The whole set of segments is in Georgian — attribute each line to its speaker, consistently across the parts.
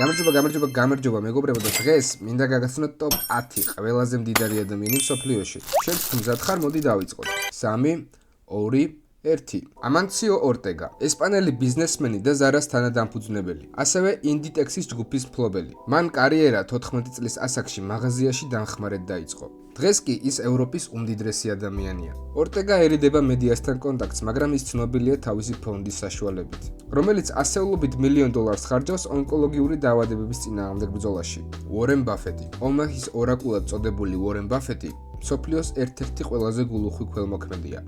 Speaker 1: გამარჯობა მეგობრებო და დღეს მინდა გაგაცნოთ ტოპ 10 ყველაზე მდიდარი ადამიანი მსოფლიოში. შენც თუ მზად ხარ, მოდი დავიწყოთ. 3, 2, 1. ამანციო ორტეგა, ესპანელი ბიზნესმენი და ზარას თანადამფუძნებელი, ასევე ინდიტექსის ჯგუფის მფლობელი. მან კარიერა 14 წლის ასაკში მაღაზიაში დამხმარედ დაიწყო. დღეს კი ის ევროპის უმდიდრესი ადამიანია. ორტეგა ერიდება მედიასთან კონტაქტს, მაგრამ ის ცნობილია თავისი ფონდის საშუალებით, რომელიც ასეულობით $1 მილიონ ხარჯავს ონკოლოგიური დაავადებების წინააღმდეგ ბრძოლაში. უორენ ბაფეტი, ომაჰის ორაკულად წოდებული უორენ ბაფეტი, მსოფლიოს ერთ-ერთი ყველაზე გულუხვი ქველმოქმედია.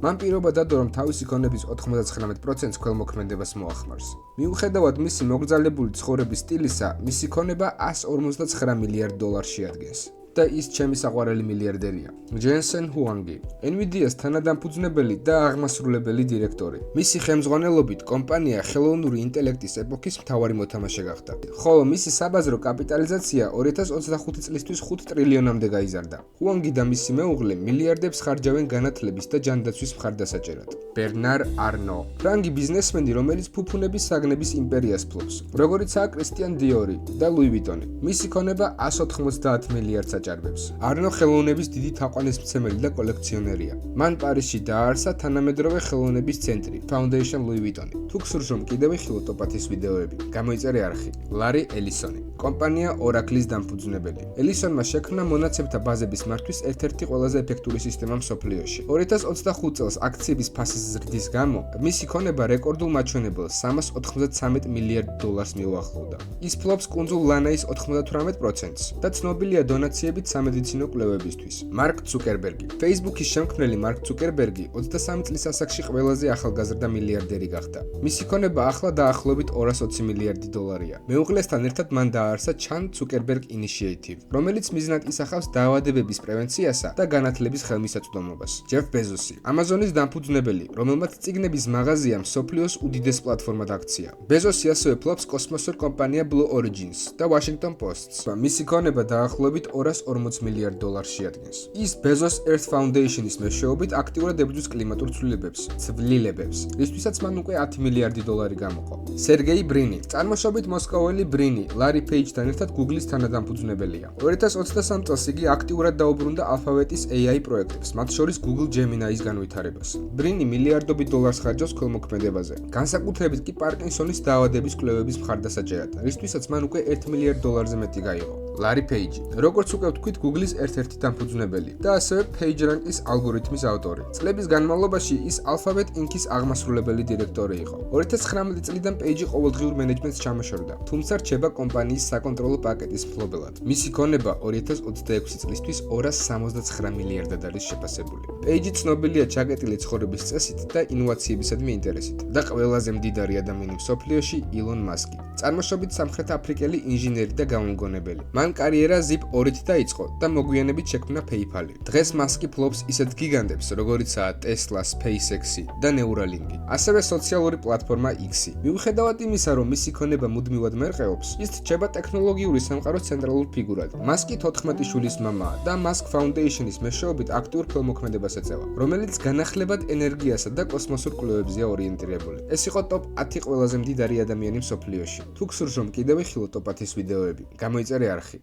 Speaker 1: მან პირობა დადო, რომ თავისი ქონების 99%-ს ქველმოქმედებას მოახმარს. მიუხედავად მისი მოგრძალებული ცხოვრების სტილისა, მისი ქონება $159 მილიარდ შეადგენს. და ის ჩემი საყვარელი მილიარდერია. ჯენსენ ჰუანგი, NVIDIA-ს თანადამფუძნებელი და აღმასრულებელი დირექტორი. მისი ხელმძღვანელობით კომპანია ხელოვნური ინტელექტის ეპოქის მთავარი მოთამაშე გახდა. ხოლო მისი საბაზრო კაპიტალიზაცია 2025 წლისთვის 5 ტრილიონამდე გაიზარდა. ჰუანგი და მისი მეუღლე მილიარდებს ხარჯავენ განათლების და ჯანდაცვის მხარდასაჭერად. ბერნარ არნო, ფრანგი ბიზნესმენი, რომელიც ფუფუნების საგნების იმპერიას ფლობს, როგორიცაა კრისტიან დიორი და ლუი ვიტონი. მისი ქონება 190 მილიარდს არნო ხელოვნების დიდი თაყვანისმცემელი და კოლექციონერია. მან პარიზში დააარსა თანამედროვე ხელოვნების ცენტრი Foundation Louis Vuitton. თუ გსურს რომ კიდევ იხილოთ ტოპ-10 ვიდეოები, გამოიწერე არხი. ლარი ელისონი, კომპანია ორაკლის დამფუძნებელი. ელისონმა შექმნა მონაცემთა ბაზების მართვის ერთ-ერთი ყველაზე ეფექტური სისტემა მსოფლიოში. 2025 წელს აქციების ფასის ზრდის გამო მისი ქონება რეკორდულ მაჩვენებელს $393 მილიარდ მიუახლოვდა. ის ფლობს კუნძულ ლანაის 98%-ს და ცნობილია დონაციებით სამედიცინო კვლევებისთვის. მარკ ცუკერბერგი, Facebook-ის შემქმნელი მარკ ცუკერბერგი 23 წლის ასაკში ყველაზე ახალგაზრდა მილიარდერი გახდა. მისი ქონება ახლა დაახლოებით $220 მილიარდი. მეუღლესთან ერთად მან დააარსა ჩან ცუკერბერგ ინიშიეიტივ, რომელიც მიზნად ისახავს დაავადებების პრევენციასა და განათლების ხელმისაწვდომობას. ჯეფ ბეზოსი, Amazon-ის დამფუძნებელი, რომელმაც წიგნების მაღაზია მსოფლიოს უდიდეს პლატფორმად აქცია. ბეზოსი ასევე ფლობს კოსმოსურ კომპანია Blue Origins და Washington Post-ს. მისი ქონება დაახლოებით $240 მილიარდ შეადგენს. ის Bezos Earth Foundation-ის მეშვეობით აქტიურად ებრძვის კლიმატურ ცვლილებებს, რისთვისაც მან უკვე $10 მილიარდი გამოყო. სერგეი ბრინი, წარმოშობით მოსკოველი ბრინი, ლარი პეიჯთან ერთად Google-ის თანადამფუძნებელია. 2023 წელს იგი აქტიურად დაუბრუნდა ალფაბეტის AI პროექტებს, მათ შორის Google Gemini-ის განვითარებას. ბრინი მილიარდობით $-ს ხარჯავს ქველმოქმედებაზე, განსაკუთრებით კი პარკინსონის დაავადების კვლევების მხარდასაჭერად, რისთვისაც მან უკვე $1 მილიარდ მეტი გაიღო. ლარი პეიჯი, როგორც უკვე ვთქვით, Google-ის ერთ-ერთი დამფუძნებელი და ასევე PageRank-ის ალგორითმის ავტორი. წლების განმავლობაში ის Alphabet Inc-ის აღმასრულებელი დირექტორი იყო. 2019 წლიდან Page ყოველდღიურ მენეჯმენტს ჩამოშორდა, თუმცა რჩება კომპანიის საკონტროლო პაკეტის მფლობელად. მისი ქონება 2026 წლისთვის $269 მილიარდად არის შეფასებული. Page ცნობილია ჩაკეტილი ცხოვრების წესით და ინოვაციებისადმი ინტერესით და ყველაზე მდიდარი ადამიანი მსოფლიოში ილონ მასკი. წარმოშობით სამხრეთაფრიკელი ინჟინერი და გამომგონებელი. მან კარიერა Zip2-ით დაიწყო და მოგვიანებით შექმნა PayPal-ი. დღეს მასკი ფლობს ისეთ გიგანტებს, როგორიცაა Tesla, SpaceX-ი და Neuralink-ი, ასევე სოციალური პლატფორმა X-ი. მიუხედავად იმისა, რომ მისი ქონება მუდმივად მერყეობს, ის რჩება ტექნოლოგიური სამყაროს ცენტრალურ ფიგურად. მასკი 14 შვილის მამაა და Musk Foundation-ის მეშვეობით აქტიურ ქველმოქმედებას ეწევა, რომელიც განახლებად ენერგიასა და კოსმოსურ კვლევებზეა ორიენტირებული. ეს იყო ტოპ 10 ყველაზე მდიდარი ადამიანი მსოფლიოში. თუ გსურს რომ კიდევ იხილოთ ტოპ 10 ვიდეოები, გამოიწერე არხი.